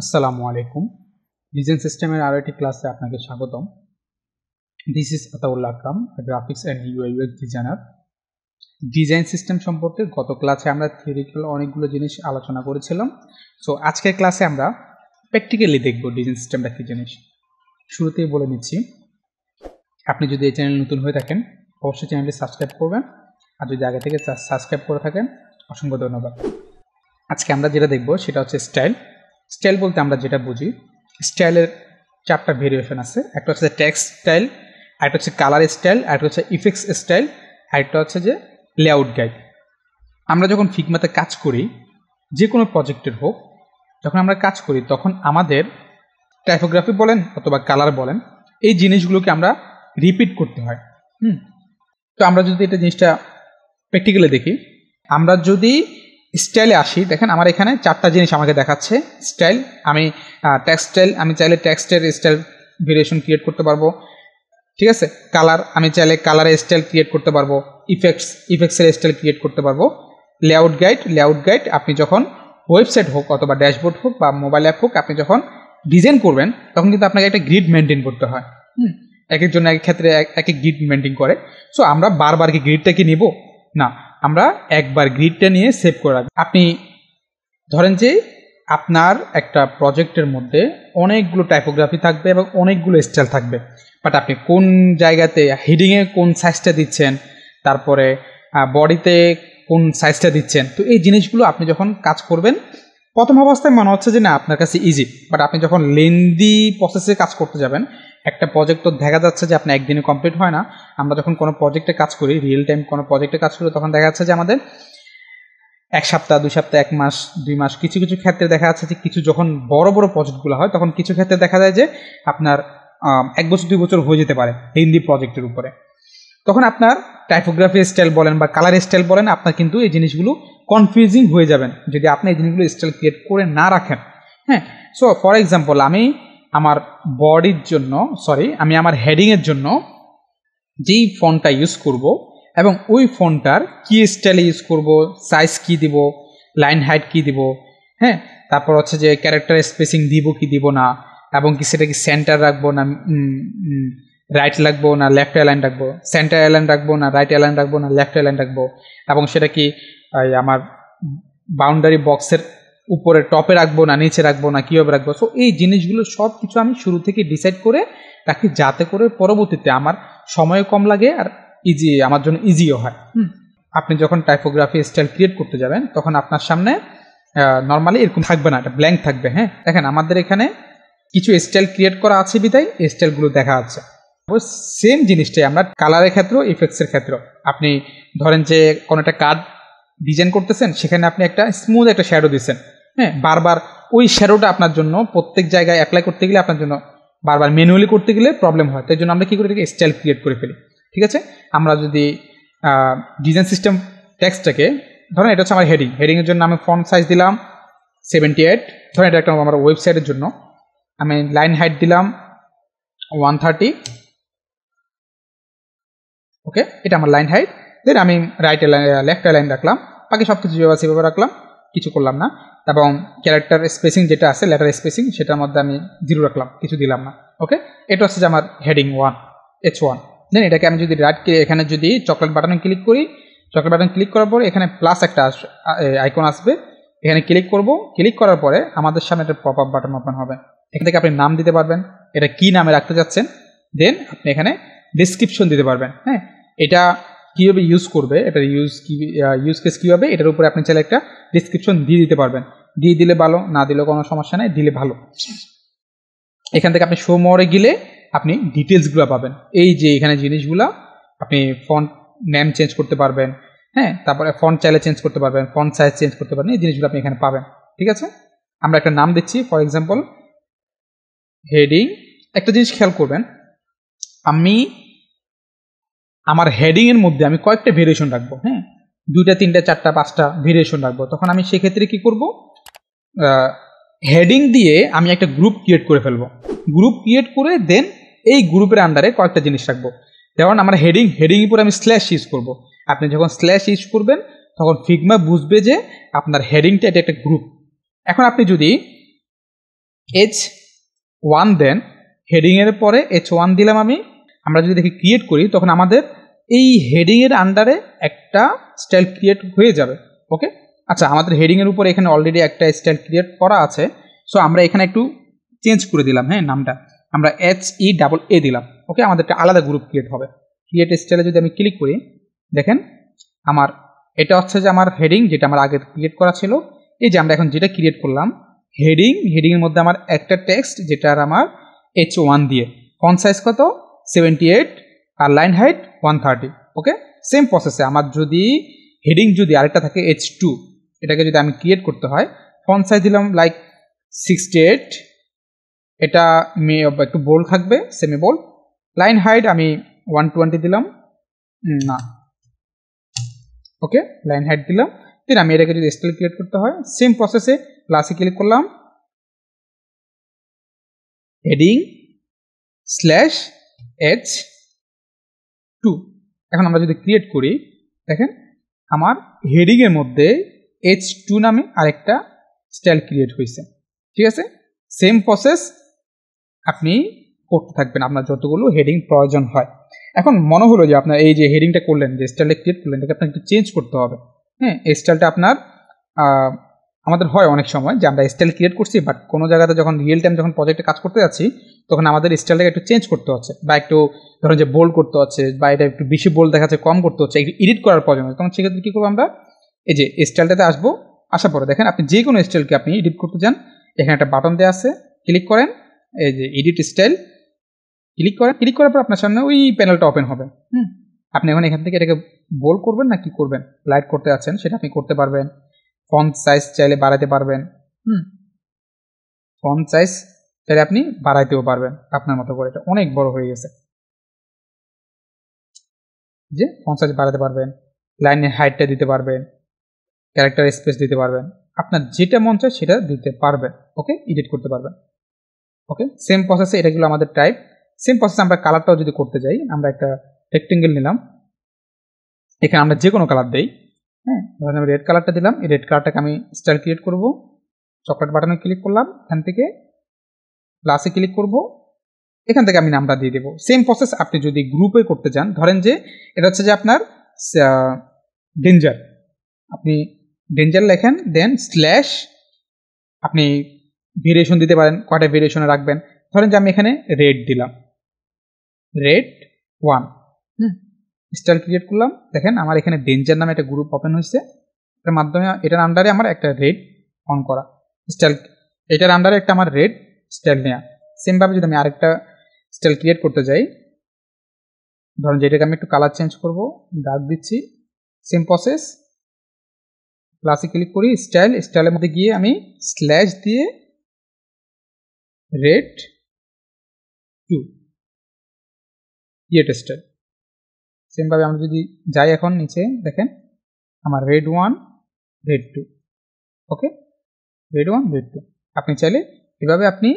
আসসালামু আলাইকুম। ডিজাইন সিস্টেমের আরও একটি ক্লাসে আপনাকে স্বাগতম। This is Ataullah Akram, graphics and UI UX designer. Design system সম্পর্কে গত ক্লাসে আমরা থিওরিক্যাল অনেকগুলো জিনিস আলোচনা করেছিলাম। সো আজকের ক্লাসে আমরা প্র্যাকটিক্যালি দেখব ডিজাইন সিস্টেমটা কী জিনিস। শুরুতেই বলে নিচ্ছি, আপনি যদি এই চ্যানেল নতুন হয়ে থাকেন অবশ্যই চ্যানেলটি সাবস্ক্রাইব করবেন, আর যদি আগে থেকে সাবস্ক্রাইব করে থাকেন অসংখ্য ধন্যবাদ। আজকে আমরা যেটা দেখব সেটা হচ্ছে স্টাইল। স্টাইল বলতে আমরা যেটা বুঝি, স্টাইলের চারটা ভেরিয়েশন আছে। একটা হচ্ছে টেক্সট স্টাইল, আরেকটা হচ্ছে কালার স্টাইল, আরেকটা হচ্ছে ইফেক্টস স্টাইল, আরেকটা হচ্ছে যে লেআউট গাইড। আমরা যখন ফিগমাতে কাজ করি, যে কোনো প্রজেক্টের হোক, যখন আমরা কাজ করি তখন আমাদের টাইপোগ্রাফি বলেন অথবা কালার বলেন, এই জিনিসগুলোকে আমরা রিপিট করতে হয়। তো আমরা যদি এটা জিনিসটা প্র্যাকটিক্যালি দেখি, আমরা যদি স্টাইলে আসি, দেখেন আমার এখানে চারটা জিনিস আমাকে দেখাচ্ছে। স্টাইল, আমি টেক্সট স্টাইল, আমি চাইলে টেক্সটের স্টাইল ভেরিয়েশন ক্রিয়েট করতে পারবো, ঠিক আছে। কালার, আমি চাইলে কালারের স্টাইল ক্রিয়েট করতে পারবো। ইফেক্টসের স্টাইল ক্রিয়েট করতে পারবো। লেআউট গাইড আপনি যখন ওয়েবসাইট হোক অথবা ড্যাশবোর্ড হোক বা মোবাইল অ্যাপ হোক, আপনি যখন ডিজাইন করবেন তখন কিন্তু আপনাকে একটা গ্রিড মেনটেন করতে হয়। এক একজন এক ক্ষেত্রে এক এক গ্রিড মেনটেন করে। সো আমরা বারবার কি গ্রিডটা কি নিব না, আমরা একবার গ্রিডটা নিয়ে সেভ করে রাখবো। আপনি ধরেন যে আপনার একটা প্রজেক্টের মধ্যে অনেকগুলো টাইপোগ্রাফি থাকবে এবং অনেকগুলো স্টাইল থাকবে, বাট আপনি কোন জায়গাতে হেডিংয়ে কোন সাইজটা দিচ্ছেন, তারপরে বডিতে কোন সাইজটা দিচ্ছেন, তো এই জিনিসগুলো আপনি যখন কাজ করবেন প্রথম অবস্থায় মনে হচ্ছে যে না আপনার কাছে ইজি, বাট আপনি যখন লেন্দি প্রসেসে কাজ করতে যাবেন, একটা প্রজেক্ট তো দেখা যাচ্ছে যে আপনার একদিনে কমপ্লিট হয় না। আমরা যখন কোনো প্রজেক্টে কাজ করি, রিয়েল টাইম কোনো প্রজেক্টে কাজ করি, তখন দেখা যাচ্ছে যে আমাদের এক সপ্তাহ, 2 সপ্তাহ, 1 মাস, 2 মাস, কিছু কিছু ক্ষেত্রে দেখা যাচ্ছে যে কিছু যখন বড় বড় প্রজেক্টগুলো হয় তখন কিছু ক্ষেত্রে দেখা যায় যে আপনার 1 বছর 2 বছর হয়ে যেতে পারে হিন্দি প্রজেক্টের উপরে। তখন আপনার টাইপোগ্রাফি স্টাইল বলেন বা কালার স্টাইল বলেন, আপনার কিন্তু এই জিনিসগুলো কনফিউজিং হয়ে যাবেন যদি আপনি এই জিনিসগুলো স্টাইল ক্রিয়েট করে না রাখেন। হ্যাঁ, সো ফর এক্সাম্পল আমি আমার বডির জন্য, আমি আমার হেডিংয়ের জন্য যেই ফন্টটা ইউজ করব এবং ওই ফন্টটার কী স্টাইলে ইউজ করব, সাইজ কী দিব, লাইন হাইট কী দিব, হ্যাঁ, তারপর হচ্ছে যে ক্যারেক্টার স্পেসিং দিব কি দিব না, এবং কি সেটা কি সেন্টার রাখবো না রাইট রাখবো না লেফট অ্যালাইন রাখবো, সেন্টার অ্যালাইন রাখবো না রাইট অ্যালাইন রাখবো না লেফট অ্যালাইন রাখবো, এবং সেটা কি আমার বাউন্ডারি বক্সের উপরে টপে রাখবো না নিচে রাখবো না কীভাবে রাখবো। সো এই জিনিসগুলো সব কিছু আমি শুরু থেকে ডিসাইড করে রাখি, যাতে করে পরবর্তীতে আমার সময় কম লাগে আর আমার জন্য ইজিও হয়। আপনি যখন টাইপোগ্রাফি স্টাইল ক্রিয়েট করতে যাবেন তখন আপনার সামনে নর্মালি এরকম থাকবে না, এটা ব্ল্যাঙ্ক থাকবে। হ্যাঁ, দেখেন আমাদের এখানে কিছু স্টাইল ক্রিয়েট করা আছে বিধায় এই স্টাইলগুলো দেখা যাচ্ছে। সেম জিনিসটাই আমরা কালারের ক্ষেত্রেও ইফেক্টসের ক্ষেত্রেও, আপনি ধরেন যে কোনো একটা কার্ড ডিজাইন করতেছেন, সেখানে আপনি একটা স্মুথ একটা শ্যাডো দিচ্ছেন। হ্যাঁ, বারবার ওই শ্যাডোটা আপনার জন্য প্রত্যেক জায়গায় অ্যাপ্লাই করতে গেলে আপনার জন্য বারবার ম্যানুয়ালি করতে গেলে প্রবলেম হয়। তাই জন্য আমরা কী করে থাকি, স্টাইল ক্রিয়েট করে ফেলি। ঠিক আছে, আমরা যদি ডিজাইন সিস্টেম টেক্সটটাকে ধরেন, এটা হচ্ছে আমার হেডিংয়ের জন্য আমি ফন্ট সাইজ দিলাম 78, ধরেন এটা একটা আমার ওয়েবসাইটের জন্য, আমি লাইন হাইট দিলাম 130। ওকে, এটা আমার লাইন হাইট। দেন আমি লেফট অ্যালাইন রাখলাম, বাকি সব কিছু যেভাবে সেভাবে রাখলাম, কিছু করলাম না। এবং ক্যারেক্টার স্পেসিং যেটা আছে, লেটার স্পেসিং, সেটার মধ্যে আমি 0 রাখলাম, কিছু দিলাম না। ওকে, এটা হচ্ছে যে আমার হেডিং 1, H1। দেন এটাকে আমি যদি এখানে যদি চকলেট বাটনে ক্লিক করি, চকলেট বাটন ক্লিক করার পরে এখানে প্লাস একটা আইকন আসবে, এখানে ক্লিক করব। ক্লিক করার পরে আমাদের সামনে একটা পপ আপ বাটন ওপেন হবে। এখান থেকে আপনি নাম দিতে পারবেন, এটা কি নামে রাখতে যাচ্ছেন। দেন আপনি এখানে ডেসক্রিপশন দিতে পারবেন। হ্যাঁ, এটা কীভাবে ইউজ করবে, এটার ইউজ কেস কী হবে, এটার উপরে আপনি চাইলে একটা ডেসক্রিপশন দিয়ে দিতে পারবেন। দিয়ে দিলে ভালো, না দিলেও কোনো সমস্যা নেই, দিলে ভালো। এখান থেকে আপনি শো মোরে গেলে আপনি ডিটেলসগুলো পাবেন। এই যে এখানে জিনিসগুলো আপনি ফন্ট নেম চেঞ্জ করতে পারবেন, হ্যাঁ, তারপরে ফন্ট চাইলে চেঞ্জ করতে পারবেন, ফন্ট সাইজ চেঞ্জ করতে পারবেন, এই জিনিসগুলো আপনি এখানে পাবেন। ঠিক আছে, আমরা একটা নাম দিচ্ছি, ফর এক্সাম্পল হেডিং। একটা জিনিস খেয়াল করবেন, আমি আমার হেডিংয়ের মধ্যে আমি কয়েকটা ভেরিয়েশন রাখবো। হ্যাঁ, 2টা 3টা 4টা 5টা ভেরিয়েশন রাখবো। তখন আমি সেক্ষেত্রে কি করব, হেডিং দিয়ে আমি একটা গ্রুপ ক্রিয়েট করে ফেলবো। গ্রুপ ক্রিয়েট করে দেন এই গ্রুপের আন্ডারে কয়েকটা জিনিস রাখবো। যেমন আমার হেডিংয়ের পরে আমি স্ল্যাশ ইউজ করব। আপনি যখন স্ল্যাশ ইউজ করবেন তখন ফিগমা বুঝবে যে আপনার হেডিংটা এটা একটা গ্রুপ। এখন আপনি যদি H1 দেন হেডিং এর পরে H1 দিলাম আমি। আমরা যদি দেখি ক্রিয়েট করি তখন আমাদের এই হেডিং এর আন্ডারে একটা স্টাইল ক্রিয়েট হয়ে যাবে। ওকে, আচ্ছা আমাদের হেডিং এর উপরে এখানে অলরেডি একটা স্টাইল ক্রিয়েট করা আছে, সো আমরা এখানে একটু চেঞ্জ করে দিলাম। হ্যাঁ, নামটা আমরা HEAA দিলাম। ওকে, আমাদের একটা আলাদা গ্রুপ ক্রিয়েট হবে। ক্রিয়েট স্টাইলে যদি আমি ক্লিক করি দেখেন আমার এটা হচ্ছে যে আমার হেডিং যেটা আমার আগে ক্রিয়েট করা ছিল। এই যে আমরা এখন যেটা ক্রিয়েট করলাম হেডিংয়ের মধ্যে আমার একটা টেক্সট যেটার আমার H1 দিয়ে, ফন্ট সাইজ কত 78 আর লাইন হাইট 130। ওকে, সেম প্রসেসে আমার যদি হেডিং যদি আরেকটা থাকে H2, এটাকে যদি আমি ক্রিয়েট করতে হয় ফন্ট সাইজ দিলাম লাইক 68, এটা একটু বোল্ড থাকবে সেমি বোল্ড, লাইন হাইট আমি 120 দিলাম না। ওকে, লাইন হাইট দিলাম। দেন আমি এটাকে যদি স্টাইল ক্রিয়েট করতে হয় সেম প্রসেসে প্লাসে ক্লিক করলাম, হেডিং স্ল্যাশ H2। এখন আমরা যদি ক্রিয়েট করি দেখেন আমার হেডিং এর মধ্যে H2 নামে আরেকটা স্টাইল ক্রিয়েট হয়েছে। ঠিক আছে, সেম প্রসেস আপনি করতে থাকবেন আপনার যতগুলো হেডিং প্রয়োজন হয়। এখন মনে হলো যে আপনার এই যে হেডিংটা করলেন, যে স্টাইলটা ক্রিয়েট করলেন, এটাকে আপনাকে একটু চেঞ্জ করতে হবে। হ্যাঁ, এই স্টাইলটা আপনার আমাদের হয় অনেক সময় যে আমরা স্টাইল ক্রিয়েট করছি, বাট কোনো জায়গাতে যখন রিয়েল টাইম যখন প্রজেক্টে কাজ করতে যাচ্ছি তখন আমাদের স্টাইলটাকে একটু চেঞ্জ করতে হচ্ছে, বা একটু ধরুন যে বোল্ড করতে হচ্ছে, বা এটা একটু বেশি বোল্ড দেখাচ্ছে, কম করতে হচ্ছে, একটু এডিট করার প্রয়োজন হয়। তখন সেক্ষেত্রে কী করবো আমরা, এই যে স্টাইলটাতে আসবো, আসার পরে দেখেন আপনি যে কোনো স্টাইলকে আপনি এডিট করতে চান, এখানে একটা বাটন দেওয়া আছে, ক্লিক করেন, এই যে এডিট স্টাইল ক্লিক করার পর আপনার সামনে ওই প্যানেলটা ওপেন হবে। আপনি এখন এখান থেকে এটাকে বোল্ড করবেন না কি করবেন, লাইট করতে যাচ্ছেন সেটা আপনি করতে পারবেন। ফন্ট সাইজ চাইলে বাড়াতে পারবেন। ফন্ট সাইজ চাইলে আপনি বাড়াইতেও পারবেন আপনার মতো করে। এটা অনেক বড় হয়ে গেছে, যে ফন্ট সাইজ বাড়াতে পারবেন, লাইনের হাইটটা দিতে পারবেন, ক্যারেক্টার স্পেস দিতে পারবেন, আপনার যেটা মন চায় সেটা দিতে পারবেন। ওকে, এডিট করতে পারবেন। ওকে, সেম প্রসেসে এটাগুলো আমাদের টাইপ। সেম প্রসেসে আমরা কালারটাও যদি করতে যাই, আমরা একটা রেক্টেঙ্গেল নিলাম, এখানে আমরা যে কোনো কালার দেই। হ্যাঁ, ধরেন আমি রেড কালারটা দিলাম, এই রেড কালারটাকে আমি স্টাইল ক্রিয়েট করব, চকলেট বাটনে ক্লিক করলাম, এখান থেকে প্লাসে ক্লিক করব, এখান থেকে আমি নামটা দিয়ে দেবো। সেম প্রসেস আপনি যদি গ্রুপে করতে চান, ধরেন যে এটা হচ্ছে যে আপনার ডেঞ্জার, আপনি ডেঞ্জার লেখেন, দেন স্ল্যাশ আপনি ভেরিয়েশন দিতে পারেন, কয়টা ভেরিয়েশনে রাখবেন। ধরেন যে আমি এখানে রেড দিলাম, রেড 1। স্টাইল ক্রিয়েট করলাম, দেখেন আমার এখানে ডেঞ্জার নামে একটা গ্রুপ ওপেন হয়েছে, এটার মাধ্যমে এটার আন্ডারে আমার একটা রেড অন করা স্টাইল, এটার আন্ডারে একটা আমার রেড স্টাইল নেওয়া। সেমভাবে যদি আমি আরেকটা স্টাইল ক্রিয়েট করতে যাই, ধরেন যেটাকে আমি একটু কালার চেঞ্জ করব, ডার্ক দিচ্ছি, সেম প্রসেস, প্লাসে ক্লিক করি, স্টাইলের মধ্যে গিয়ে আমি স্ল্যাশ দিয়ে রেড 2 ক্রিয়েট স্টাইল। সেমভাবে আমরা যদি যাই এখন নিচে দেখেন আমার রেড 1 রেড 2। ওকে, রেড 1 রেড 2। আপনি চাইলে এভাবে আপনি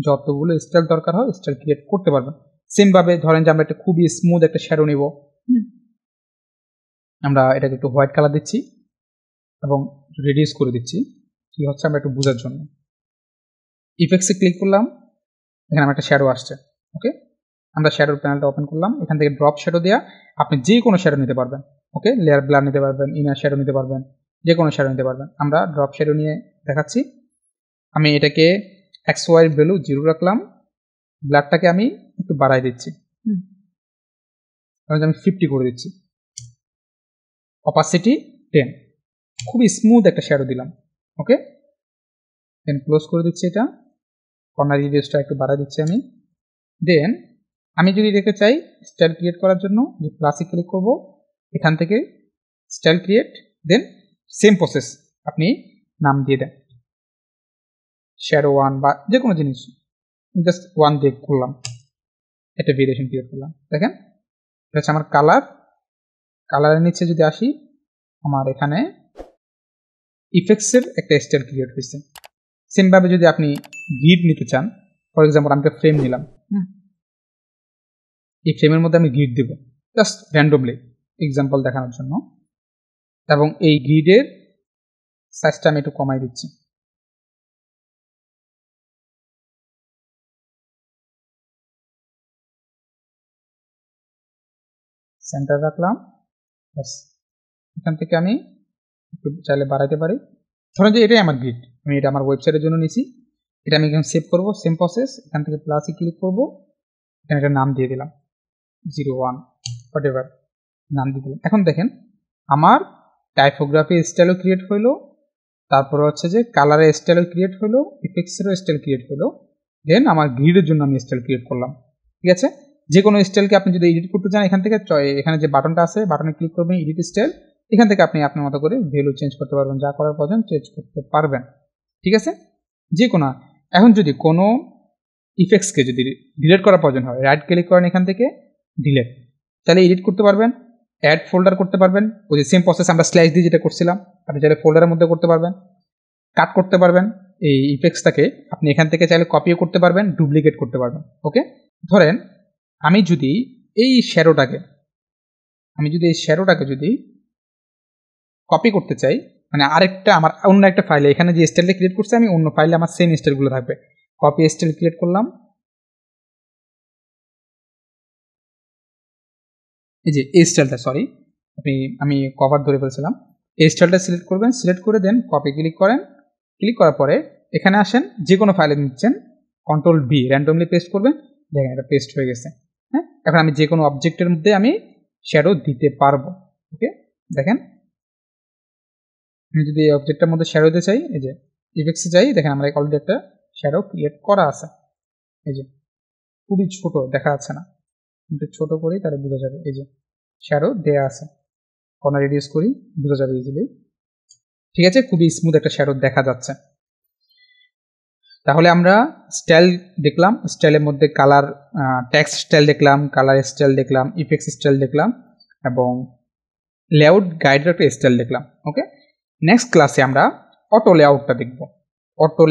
যতগুলো স্টাইল দরকার হয় স্টাইল ক্রিয়েট করতে পারবেন। সেমভাবে ধরেন যে আমরা একটা খুবই স্মুথ একটা শ্যাডো নেব, আমরা এটাকে একটু হোয়াইট কালার দিচ্ছি এবং রিডিউস করে দিচ্ছি, কি হচ্ছে আমরা একটু বোঝার জন্য। ইফেক্টসে ক্লিক করলাম, এখানে আমার একটা শ্যাডো আসছে। ওকে, আমরা শ্যাডোর প্যানেলটা ওপেন করলাম, এখান থেকে ড্রপ শ্যাডো দেওয়া, আপনি যে কোনো শ্যাডো নিতে পারবেন। ওকে, লেয়ার ব্লার নিতে পারবেন, ইনার শ্যাডো নিতে পারবেন, যে কোনো শ্যাডো নিতে পারবেন। আমরা ড্রপ শ্যাডো নিয়ে দেখাচ্ছি, আমি এটাকে XY ভ্যালু 0 রাখলাম, ব্লারটাকে আমি একটু বাড়াই দিচ্ছি, আমি 50 করে দিচ্ছি, অপাসিটি 10, খুবই স্মুথ একটা শ্যাডো দিলাম। ওকে, দেন ক্লোজ করে দিচ্ছি, এটা কর্নার রিডিউসটা একটু বাড়াই দিচ্ছি আমি। দেন আমি যদি দেখতে চাই স্টাইল ক্রিয়েট করার জন্য, যে প্লাসে ক্লিক করব, এখান থেকে স্টাইল ক্রিয়েট, দেন সেম প্রসেস আপনি নাম দিয়ে দেন, শ্যাডো 1 বা যে কোনো জিনিস, জাস্ট 1 দিয়ে করলাম, একটা ভেরিয়েশন ক্রিয়েট করলাম। দেখেন এটা হচ্ছে আমার কালার। কালারের নিচে যদি আসি, আমার এখানে ইফেক্টসের একটা স্টাইল ক্রিয়েট হয়েছে। সেমভাবে যদি আপনি গ্রিড নিতে চান, ফর এক্সাম্পল আমি একটা ফ্রেম নিলাম, এই ফ্রেমের মধ্যে আমি গ্রিড দেব জাস্ট র্যান্ডমলি এক্সাম্পল দেখানোর জন্য, এবং এই গ্রিডের সাইজটা আমি একটু কমাই দিচ্ছি। সেন্টার রাখলাম, ব্যাস। এখান থেকে আমি একটু চাইলে বাড়াতে পারি। ধরেন যে এটাই আমার গ্রিড, আমি এটা আমার ওয়েবসাইটের জন্য নিছি, এটা আমি এখানে সেভ করবো, সেম প্রসেস। এখান থেকে প্লাসে ক্লিক করবো, এখানে একটা নাম দিয়ে দিলাম 01 হোয়াটএভার নাম দিয়ে দিলাম। এখন দেখেন আমার টাইপোগ্রাফি স্টাইলও ক্রিয়েট হইলো, তারপরে হচ্ছে যে কালারের স্টাইলও ক্রিয়েট হলো, ইফেক্টসেরও স্টাইল ক্রিয়েট হলো, দেন আমার গ্রিডের জন্য আমি স্টাইল ক্রিয়েট করলাম। ঠিক আছে, যে কোনো স্টাইলকে আপনি যদি এডিট করতে চান এখান থেকে এখানে যে বাটনটা আছে বাটনে ক্লিক করবেন, এডিট স্টাইল, এখান থেকে আপনি আপনার মতো করে ভ্যালু চেঞ্জ করতে পারবেন, যা করার প্রয়োজন চেঞ্জ করতে পারবেন। ঠিক আছে, যে কোনো। এখন যদি কোনো ইফেক্টসকে যদি ডিলিট করার প্রয়োজন হয়, রাইট ক্লিক করেন এখান থেকে ডিলিট, তাহলে এডিট করতে পারবেন, অ্যাড ফোল্ডার করতে পারবেন, ওই যে সেম প্রসেস আমরা স্ল্যাশ দিয়ে যেটা করছিলাম আপনি চাইলে ফোল্ডারের মধ্যে করতে পারবেন, কাট করতে পারবেন এই ইফেক্টসটাকে, আপনি এখান থেকে চাইলে কপিও করতে পারবেন, ডুপ্লিকেট করতে পারবেন। ওকে, ধরেন আমি যদি এই শ্যাডোটাকে যদি কপি করতে চাই, মানে আরেকটা আমার অন্য একটা ফাইলে, এখানে যে স্টাইলটা ক্রিয়েট করছে আমি অন্য ফাইলে আমার সেম স্টাইলগুলো থাকবে, কপি স্টাইল ক্রিয়েট করলাম, এই যে এই স্টাইলটা, সরি আমি কভার ধরে ফেলছিলাম, এই স্টাইলটা সিলেক্ট করবেন, সিলেক্ট করে দেন কপি ক্লিক করেন, ক্লিক করার পরে এখানে আসেন, যে কোনো ফাইলে নিচ্ছেন কন্ট্রোল ভি র্যান্ডমলি পেস্ট করবেন, দেখেন এটা পেস্ট হয়ে গেছে। হ্যাঁ, এখন আমি যে কোনো অবজেক্টের মধ্যে আমি শ্যাডো দিতে পারবো। ওকে, দেখেন আমি যদি এই অবজেক্টের মধ্যে শ্যাডো দিতে চাই, এই যে ইফেক্টসে যাই, দেখেন আমরা অলরেডি একটা শ্যাডো ক্রিয়েট করা আছে, এই যে খুবই ছোট দেখা যাচ্ছে না, কিন্তু ছোট করি তাহলে বোঝা যাবে, এই যে শ্যাডো দেয়া আছে, কর্নার রিডিউস করি বোঝা যাবে ইজিলি। ঠিক আছে, খুবই স্মুথ একটা শ্যাডো দেখা যাচ্ছে। তাহলে আমরা স্টাইল দেখলাম, স্টাইলের মধ্যে কালার টেক্সট স্টাইল দেখলাম, কালার স্টাইল দেখলাম, ইফেক্টস স্টাইল দেখলাম, এবং লেআউট গাইডের একটা স্টাইল দেখলাম। ওকে, নেক্সট ক্লাসে আমরা অটো লেআউটটা দেখব। অটো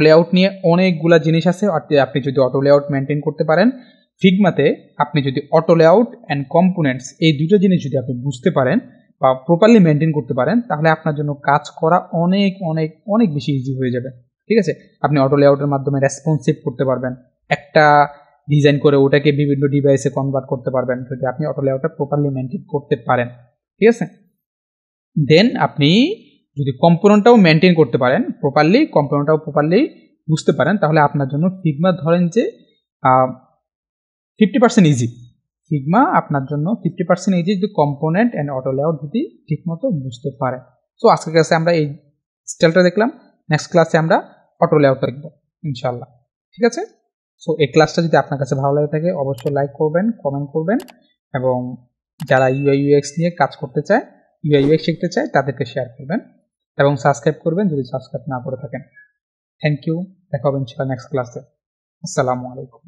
লেআউট নিয়ে অনেকগুলা জিনিস আছে, আপনি যদি অটো লেআউট মেনটেন করতে পারেন ফিগমাতে, আপনি যদি অটো লেআউট অ্যান্ড কম্পোনেন্টস এই দুটো জিনিস যদি আপনি বুঝতে পারেন বা প্রপারলি মেনটেন করতে পারেন, তাহলে আপনার জন্য কাজ করা অনেক অনেক অনেক বেশি ইজি হয়ে যাবে। ঠিক আছে, আপনি অটো লেআউটের মাধ্যমে রেসপন্সিভ করতে পারবেন, একটা ডিজাইন করে ওটাকে বিভিন্ন ডিভাইসে কনভার্ট করতে পারবেন যদি আপনি অটো লেআউটটা প্রপারলি মেনটেন করতে পারেন। ঠিক আছে, দেন আপনি যদি কম্পোনেন্টটাও মেনটেন করতে পারেন প্রপারলি বুঝতে পারেন, তাহলে আপনার জন্য ফিগমা ধরেন যে 50% ইজি। ফিগমা আপনার জন্য 50% ইজি যদি কম্পোনেন্ট অ্যান্ড অটো লেআউট যদি ঠিকমতো বুঝতে পারেন। সো আজকের ক্লাসে আমরা এই স্টাইলটা দেখলাম, নেক্সট ক্লাসে আমরা অটো লেআউটটা দেখব ইনশাআল্লাহ। ঠিক আছে, সো এই ক্লাসটা যদি আপনার কাছে ভালো লাগে থাকে অবশ্যই লাইক করবেন, কমেন্ট করবেন, এবং যারা ইউআই ইউএক্স নিয়ে কাজ করতে চায়, ইউআই ইউএক্স শিখতে চায়, তাদেরকে শেয়ার করবেন এবং সাবস্ক্রাইব করবেন যদি সাবস্ক্রাইব না করে থাকেন। থ্যাংক ইউ, দেখা হবে ইনশাআল্লাহ নেক্সট ক্লাসে। আসসালামু আলাইকুম।